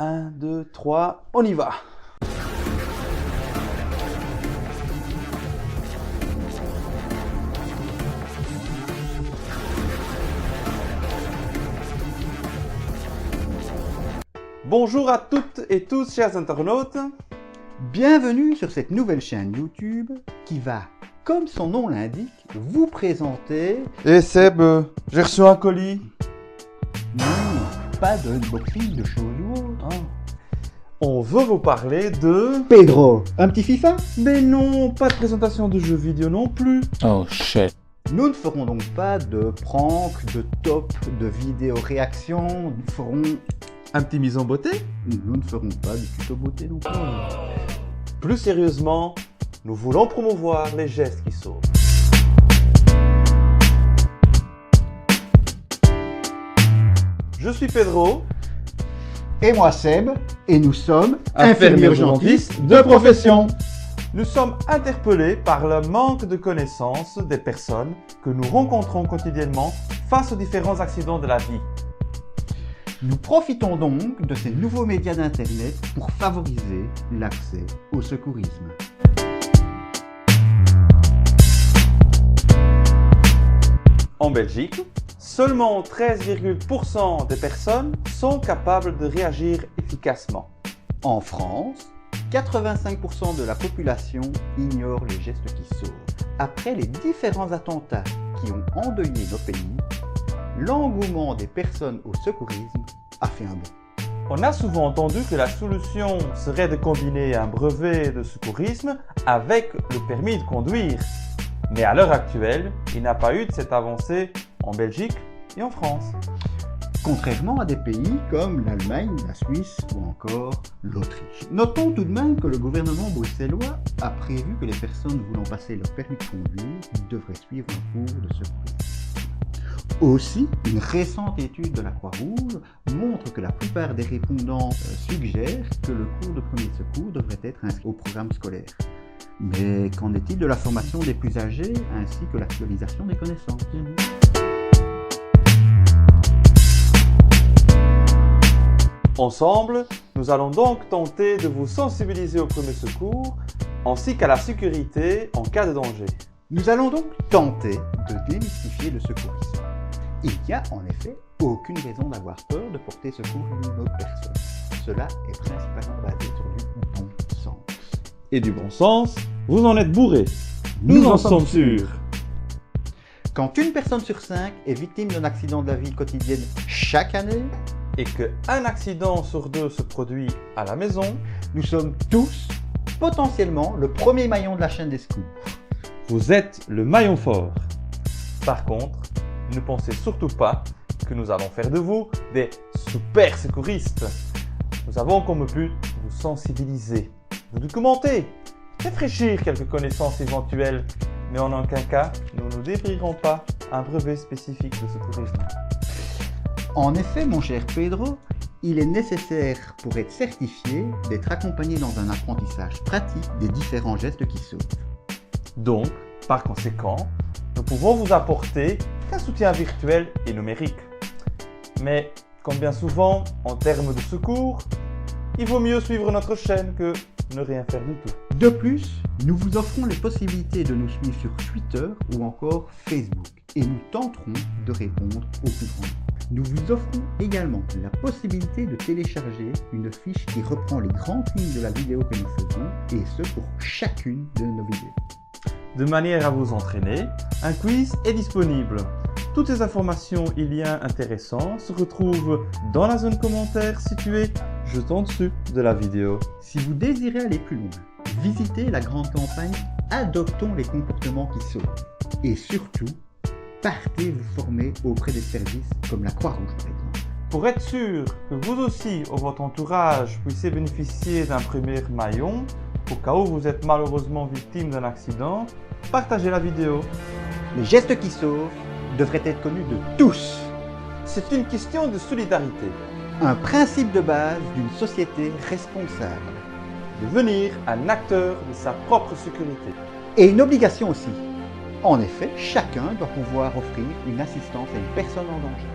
1, 2, 3, on y va. Bonjour à toutes et tous, chers internautes. Bienvenue sur cette nouvelle chaîne YouTube qui va, comme son nom l'indique, vous présenter... Et Seb, j'ai reçu un colis. Non, pas de unboxing de choses ou autre. On veut vous parler de... Pedro, un petit FIFA? Mais non, pas de présentation de jeux vidéo non plus. Oh shit. Nous ne ferons donc pas de prank, de top, de vidéo réaction. Nous ferons... Un petit mise en beauté. Nous ne ferons pas de tuto beauté non plus. Plus sérieusement, nous voulons promouvoir les gestes qui sauvent. Je suis Pedro. Et moi Seb, et nous sommes Infirmiers urgentistes de profession. Nous sommes interpellés par le manque de connaissances des personnes que nous rencontrons quotidiennement face aux différents accidents de la vie. Nous profitons donc de ces nouveaux médias d'Internet pour favoriser l'accès au secourisme. En Belgique, seulement 13,% des personnes sont capables de réagir efficacement. En France, 85% de la population ignore les gestes qui sauvent. Après les différents attentats qui ont endeuillé nos pays, l'engouement des personnes au secourisme a fait un bond. On a souvent entendu que la solution serait de combiner un brevet de secourisme avec le permis de conduire. Mais à l'heure actuelle, il n'y a pas eu de cette avancée en Belgique et en France. Contrairement à des pays comme l'Allemagne, la Suisse ou encore l'Autriche. Notons tout de même que le gouvernement bruxellois a prévu que les personnes voulant passer leur permis de conduire devraient suivre un cours de secourisme. Aussi, une récente étude de la Croix-Rouge montre que la plupart des répondants suggèrent que le cours de premier secours devrait être inscrit au programme scolaire. Mais qu'en est-il de la formation des plus âgés ainsi que l'actualisation des connaissances? Ensemble, nous allons donc tenter de vous sensibiliser au premier secours ainsi qu'à la sécurité en cas de danger. Nous allons donc tenter de démystifier le secourisme. Il n'y a en effet aucune raison d'avoir peur de porter secours à une autre personne. Cela est principalement basé sur du bon sens. Et du bon sens, vous en êtes bourrés. Nous en sommes sûrs. Quand une personne sur 5 est victime d'un accident de la vie quotidienne chaque année, Et qu'un accident sur 2 se produit à la maison, nous sommes tous potentiellement le premier maillon de la chaîne des secours. vous êtes le maillon fort. Par contre, ne pensez surtout pas que nous allons faire de vous des super secouristes. Nous avons comme but vous sensibiliser, vous documenter, réfléchir quelques connaissances éventuelles, mais en aucun cas, nous ne délivrirons pas un brevet spécifique de secourisme. En effet, mon cher Pedro, il est nécessaire pour être certifié d'être accompagné dans un apprentissage pratique des différents gestes qui sauvent. Donc, par conséquent, nous pouvons vous apporter qu'un soutien virtuel et numérique. Mais, comme bien souvent, en termes de secours, il vaut mieux suivre notre chaîne que ne rien faire du tout. De plus, nous vous offrons les possibilités de nous suivre sur Twitter ou encore Facebook et nous tenterons de répondre au plus grand nombre. Nous vous offrons également la possibilité de télécharger une fiche qui reprend les grandes lignes de la vidéo que nous faisons et ce pour chacune de nos vidéos. De manière à vous entraîner, un quiz est disponible. Toutes les informations et liens intéressants se retrouvent dans la zone commentaire située juste en dessous de la vidéo. Si vous désirez aller plus loin, visitez la grande campagne Adoptons les comportements qui sauvent. Et surtout, partez vous former auprès des services comme la Croix-Rouge par exemple. Pour être sûr que vous aussi ou votre entourage puissiez bénéficier d'un premier maillon, au cas où vous êtes malheureusement victime d'un accident, partagez la vidéo. Les gestes qui sauvent devraient être connus de tous. C'est une question de solidarité. Un principe de base d'une société responsable. Devenir un acteur de sa propre sécurité. Et une obligation aussi. En effet, chacun doit pouvoir offrir une assistance à une personne en danger.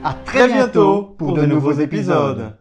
À très bientôt pour de nouveaux épisodes.